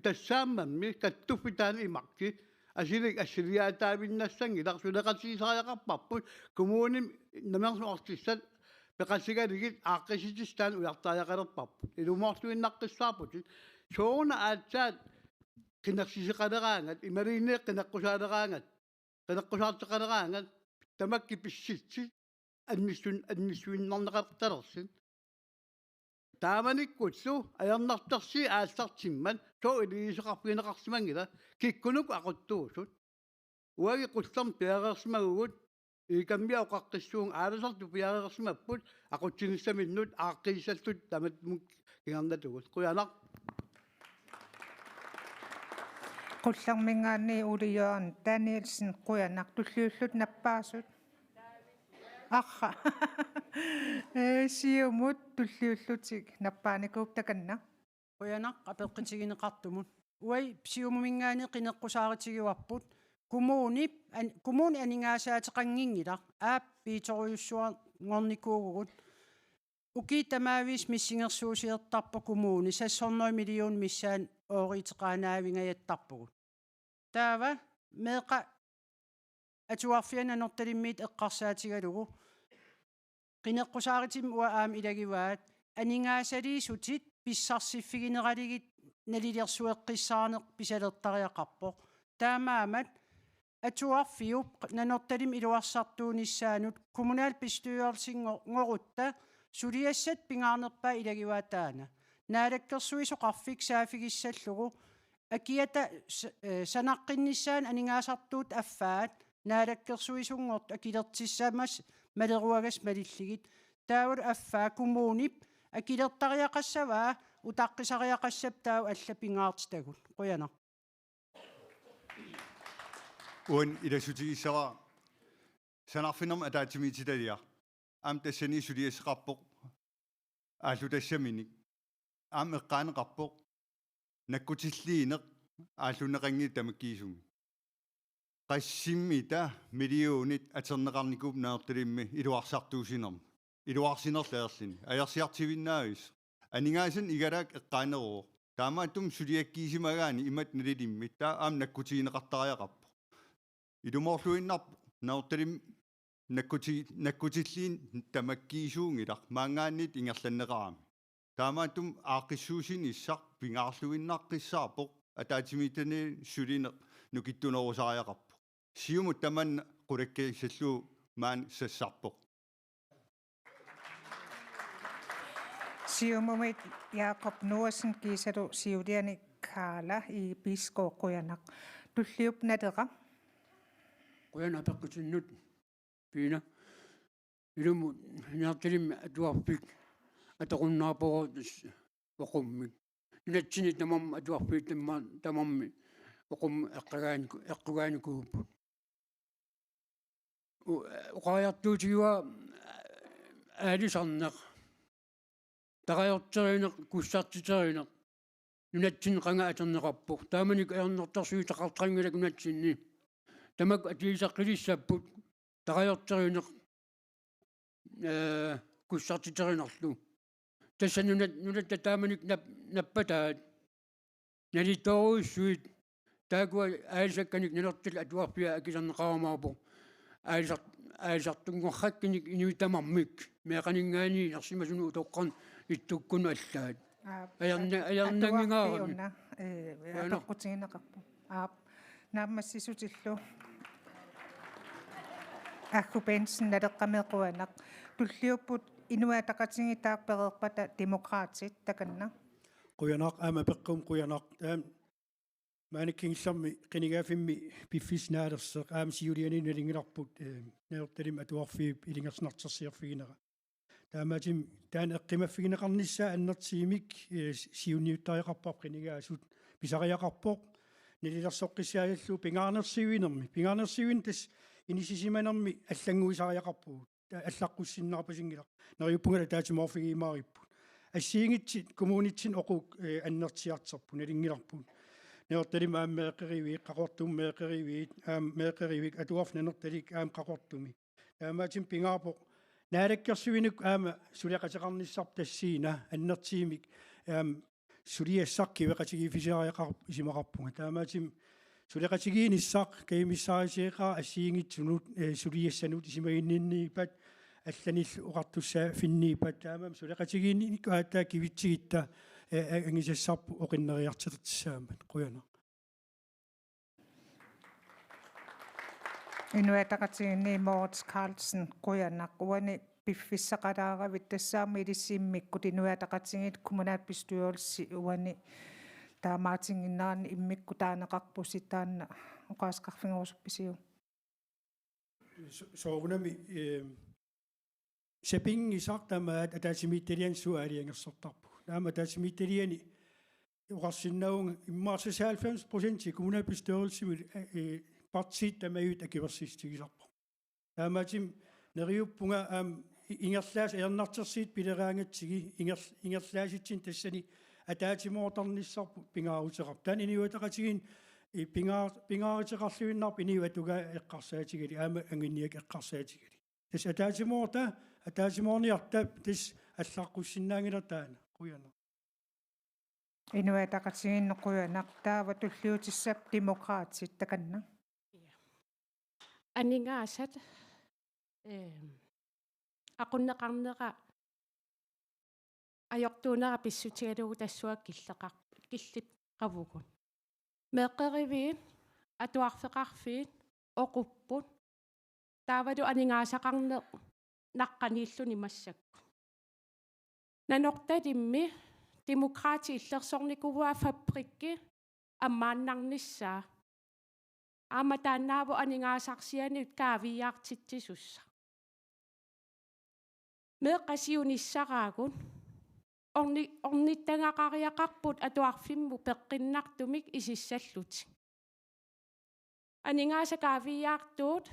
Speaker 6: тассааммамми каттуффитаани имарки асилик ассилиаатаавиннассангилар сулеқатисариақарпарпут коммууним намерсуартиссат пеқассигалигит ааққиситистаан уяртааяқалерпарпут илумоорлуиннаққиссаарпут соона аатсаат қинерсисеқалераангат ималиинеэ қинеққусаалераангат қинеққусаартеқалераангат тамакки писситси аннисsuinнарнеқарталерсин тааманиккутсу аярнартарси аассартимман тоо илиисеқарпинеқарсимангила киккунук ақуттуусут уаги қуллам пиареерсимагугут икаммиа оқаққиссуун ааласарту пиареерсимаппут ақутсиниссаминнут ааққиссаллут таматмук кигарнатугут қуянақ
Speaker 1: qullarmingaanni uliyoon Danielsen quyanaq tulliullut nappaasut arra siumut tulliullutik nappaanikuup takanna
Speaker 14: quyanaq apeqqitigineqartumut uai siumumingaani qineqqusaaritiguarput kumuuni aningaasaateqanginngila aap piitoruyussua ngornikuugugut ukiitamaavis missingersuusiertarpa kumuuni 600 million missaan ooriteqaanaavingajattarpugut taava meeqa atuarfiana nortalimmiit eqqarsaatigalugu qineqqusaaриtim uа aam ilagivaat aningaasaliisutit pissarsifigineraligit naliliarsueqqissaaneq pisalertariaqarpoq taamaamat atuarfiup nanortalim iluarsartuunissaanut kommunal bestyrelsinngorutta suliassat pingaarnerpaa ilagivaataana naalakkersuisoqarfik saafigissаллугу акиата санаққиннссаан анингаасартуут аффаат naalakkersuisuнгорт акилертиссаамас малеруагас малиллигит таавал аффаа кумуунип акилертариақассаваа утаққисариақассап таау алла пингаартитагут қуяна
Speaker 5: уан иласутигиссава санарфинерм атаатимиититалиа ам тассани сулиассеқарпоқ ааллутассаминик ам эққаанеқарпоқ наккутиллиинеқ ааллунеқангит тамаккиисуми qassimmita millionit aterneqarnikup naartalimmi iluarsartuusinerm iluarsinerlaerlini ajarsiartivinnaavис анingaasan igalaak eqqaaneruo taamaattum suliakkiisimagaani imat nalilimmit taa aam nakkutiineqartariaqarpo ilumorluinnarp naartalim nakkutilliin tamakkiisuungilaq maangaannit ingerlanneqarami taamaattum aaqissuusin issaq pingaarluinnaqqissaarpoq ataatimiitani suline nukittunerusariaqarpo siumut taman qulakkiissallu maan sassarpoq
Speaker 1: siumumit Jakob Norsen kiisalu siuliani kaala i biskooquyanaq tulliup nateqa
Speaker 10: quyana peqqutinnut piina ilumu niartilimmi atuarpik атоқуннаарпорутис оқумми инаtsini тамам атуарпит тамамми оқум эққугааникууппу уқаяртуутигуа аалисарнеқ тараёртеринеқ куссартитеринеқ инаtsini қанга атернеқарпоқ тааманик аернертарсуитақартангилак инаtsini тамак атиисаққилиссаппут тараёртеринеқ куссартитеринерлу тассанунат тааманик наппатаат налиторуиссуит таакуа аалисакканик нилертил атуарпиа акилернеқарамаапо аалисартунгорраккиник инуитамармик меқанингаани нерсимасуну утоққан иттуккуну аллаат аярнангингаарами
Speaker 1: апеққутигинеқарпу аап нааммассисутиллу аккупенсен налеққамеқуанақ туллиуппут инуатақатингитаақ перерпата демократит таканна
Speaker 8: quyanaq aama peqqum quyanaq taam maanikkingsarmi qinigaaфимми piffisnaalerseq aam siuliani nalingilarput neertalim atuarfiip ilingersnartersiarfiginera taamaatim taan eqqimaffigineqarnissaa annertiimik siunniuttariaqarpaq qinigaasut pisariaqarpoq nililersoqqisiajallu pingaarnersiuinermi tas inisisimanermi аллангуисариақарпугут аллаққуссиннарпасингилақ нериуппунгала таатиморфигиимаариппут ассиингитсит коммунитсин оқук аннертиартерпу налингиларпут неорталим аам меэққеривиит қақортум меэққеривиит аам меэққеривик атуарф нанерталик аам қақортуми таамаатим пингаарпоқ наалаккерсуинук аама сулиақатеқарниссарп тассиина аннертиимик аам сулиассарки веқатигифисериақар исимақарпунга таамаатим сулиақатигииниссақ каимиссаарисеэқаа ассиингитсунут сулиассанут исимагиннинниипат алланил уqartussaa finniipa taamam suleqatigiinnik aattaa kivitsigittaa angisassarpu oqinneriartilertissaammat quyana
Speaker 1: Inuataqatiginni Moritz Carlsen quyanaq uani piffissaqalaaravit tassaarmi ilissiimmikkut inuataqatigit kommunaat bestyrelse uani taamaatinginnaarni immikku taaneqarpusi taanna uqaasqarfinguusuppisiu
Speaker 8: soorunami sepingisartamaat ataasimiittalian suaaliangersortarpu naama ataasimiittaliani uqarsinnaunga immaarsa 90% kommunaat bestyrelse partiit tamayut akiversistigisarpu taamaatim neriuppunga ingerlaas ernartersiit pileraangatsigi ingerlaasitsin tassani ataatimoortarnissarpu pingaaruteqar taan iniuataqatigin pingaariteqarluinnar iniuatuga eqqarsaatigili aama anginniak eqqarsaatigili tas ataatimoorniarta tas аллааққуссиннаангила таана қуяна
Speaker 1: Inuataqatiginni quyanaq taava tulliutissap demokraatit takanna
Speaker 15: Aningaasat aqunneqarneqa ajortuunera pissutigalugu tassuak killit qavugun meeqqeriviin atuarfeqarfiin oqupput taavalu aningaasaqarne naqqaniilluni massakku nanortalimmi demokraati illersornikuvua fabrikki ammaannarnissaa aamataannaavu aningaasarsianut kaaviyaartitsisussa meeqqasiunissaraagun ornittangaqariaqarput atuarfimmu peqqinnartumik isissalluti aningaasakaaviyaartuut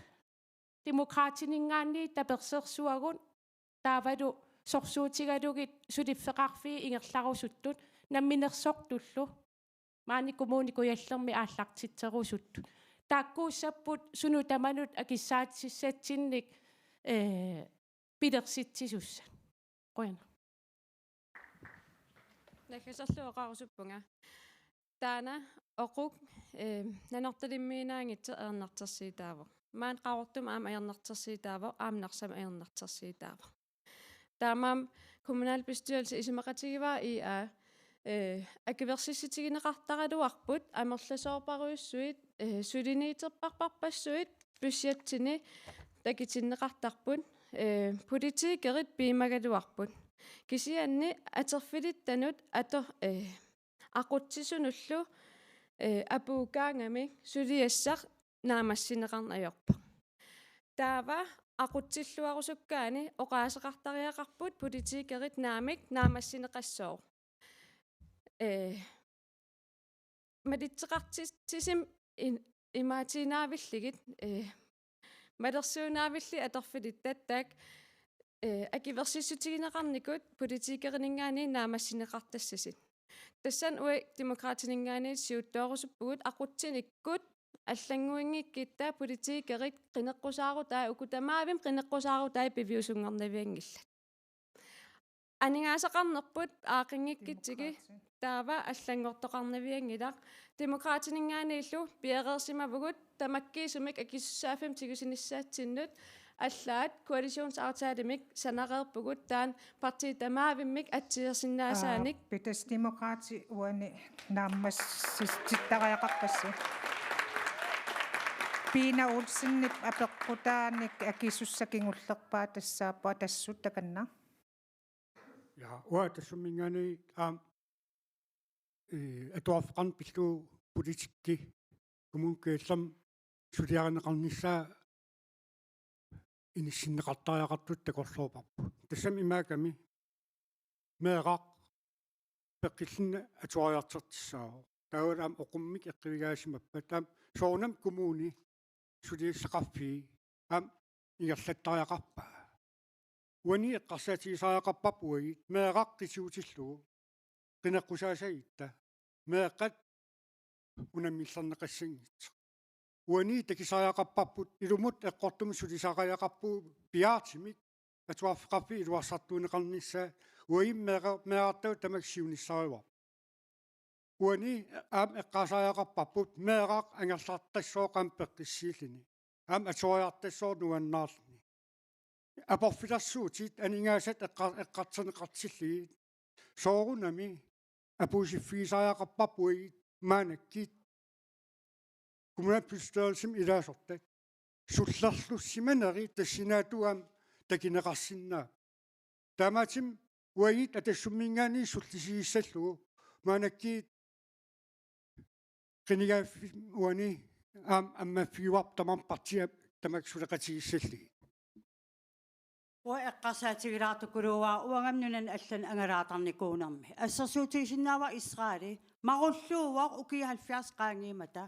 Speaker 15: demokraatiningaanni tapersersuagun taavalu sorsuutigalugit suliffeqarfii ingerlarusuttut namminersortullu maani kommunikuyallermi aallartitserusuttut taakkuussapput sunu tamanut akissaatsissatinnik pilersitsisussa qoyana
Speaker 7: Nakasarluoqarusuppunga taana oquk nanortalimmiinaangitse ernartersiitaavo maan qarortum aam aernartersiitaavo aamnarsam aernartersiitaavo taamam kommunalbestyrelse isimaqatigivaa ia akiversissitigineqartaraluarput amerlasoorparuissuit suliniiterparparpassuit budgettini takitinneqartarput politiikerit piimagaluarput kisianni aterfilittanut ator aqutsisunullu apuukaangami suliassaq naamassineqarnajorpa taava aqutsilluarusukkaani oqaaseqartariaqarput politiikerit naamik naamassineqassoo maditseqartisim imaatiinaavilligit malersuunaavilli atorfilittattak akiversissutigineqarnikut politiikerinningaani naamassineqartassasit tassan ue demokraatiningaani siuttoorusuppugut aqutsinikkut аллангуингиккитта политикерит qinеққусаарутаа укутамаавим qinеққусаарутаа пивиусунгорнавиангилла анигаасақарнерпут аақингиккитсиги таава аллангортоқарнавиангилақ демократинингааниллу пиареерсимавгут тамаккиисумик акиссаафим тигусиниссаатсиннут аллаат коалиционсаартаалимик санареерпугут таан парти тамаавиммик атсиерсиннаасааник
Speaker 1: питас демократи уани нааммасситтариақарпассу Pina Olsen apeqqutaanik akisussakingullerpaa tassaappa tassut takanna
Speaker 4: Ja uatassummingaani atuarfeqarn pillu politikki kommunkeellam suliarineqarnissaa inissinneqartariaqartut takorluuparpu tassam imaakami meeqaq peqqillinna atuariartertissaao taawalaam oqummik eqqivigaasimmappa taam soornam kommuni suliissaqarfii ingerlattariaqarpa uani eqqarsaatigisaariaqarpapuagi meeqaq qisuutillugu qineqqusaasaitta meeqqat unamillerneqassangit uani takisaariaqarparput ilumut eqqortum sulisaqariaqarpu piaartimik atuarfeqarfi iluarsartuuneqarnissaa uagi meeqartau tamaksiunissariuar uani eqqaasaariaqarparput meeqaq angerlartassooqam peqqissiillini atuariartassoor nuannaarluni апорфиларсуутит анингаасат эққартсанеқартсиллигит соорунами апуусиффигисариақарпапуи маанаккит кумунаппистуалсим илаасортак сулларлуссиманери тассинаатуам такинеқарсиннаа таамаатим уагит атассуммингаани суллисигиссаллугу маанаккит qinigaaf uani аммаффигуап тамам партиа тамак сулеқатигиссалли
Speaker 13: эққарсаатигилаартуккулуа уангамнунан аллан ангалаатарникуунарми ассерсуутигисиннаава исраали маруллуувар уки 70 qaangiimata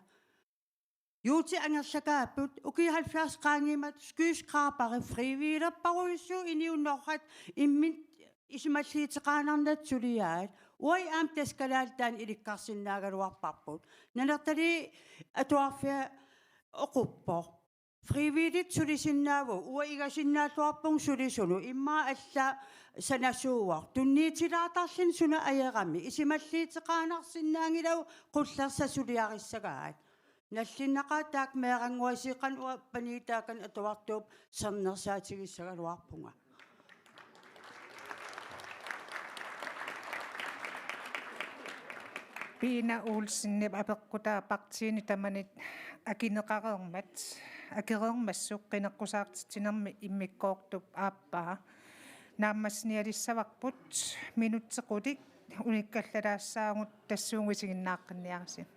Speaker 13: юути ангерлакааппут уки 70 qaangiimat skyskrapare frivillerparuissu iniunnorrat immit исималлиитеқаанарнат сулиаат уай аам таскалаалтаан иликкарсиннаагалуарпарпут налертали атуарфиа оқуппо фривилит сулисиннааву уа игасиннааллуарпун сулисуну имма алла санасууар тунниитилаатарлин суна аярами исималлиитеқаанарсиннаангилау қуллерса сулиариссагаат наллиннақаа таак меэрангуасиқан уа паниитаакан атуартууп сарнерсаатигиссагалуарпунга
Speaker 1: Pina Olsen апеккута партиини таманит акинеқареермат акереермассуқ қинеққусаартитинерми иммиккоортуп ааппаа нааммассниалиссаварпут минутсеқулик униккаллалаассаагут тассуунгисигиннааққинниарси